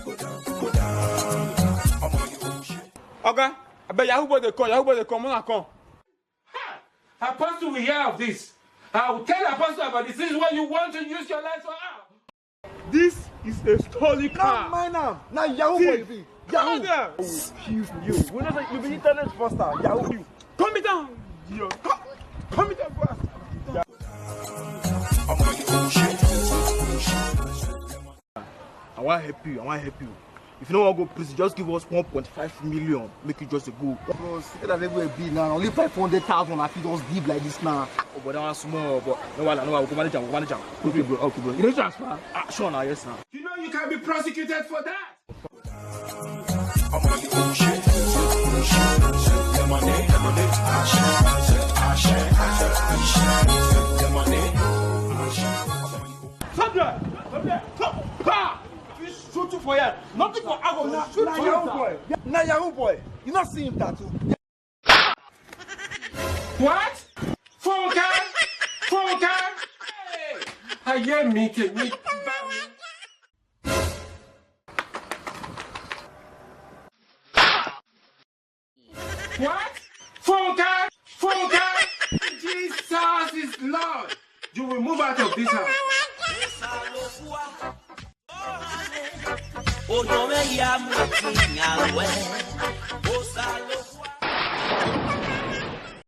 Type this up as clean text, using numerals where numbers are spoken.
Okay, I bet Yahoo boy they come, when I come. Apostle will hear of this. I will tell Apostle about this. This is what you want to use your life for. This is a stolen car. Not mine now. Now Yahoo boy be. Come Yahoo. down. Excuse me, you. We know that you be internet firster. Yahoo you. Come me down. Yo, come me down fast. I want to help you. If you don't want to go prison, just give us 1.5 million. Make it just a go. Bro, see that level be now. Only 500,000. I feel just deep like this now. Oh, but that was small. But no, we'll manage them. Okay, bro. You don't transfer? Sure, now, yes, now. You know you can be prosecuted for that. Sandra, come. Shoot you for you. Nothing for Ago. Shoot for Yahoo boy. Now Yahoo boy. You not see him tattoo. What? Phone card? Hey! I hear me. What? Phone card? Jesus is Lord. You will move out of this house. Oh, no me llamo King Alwe.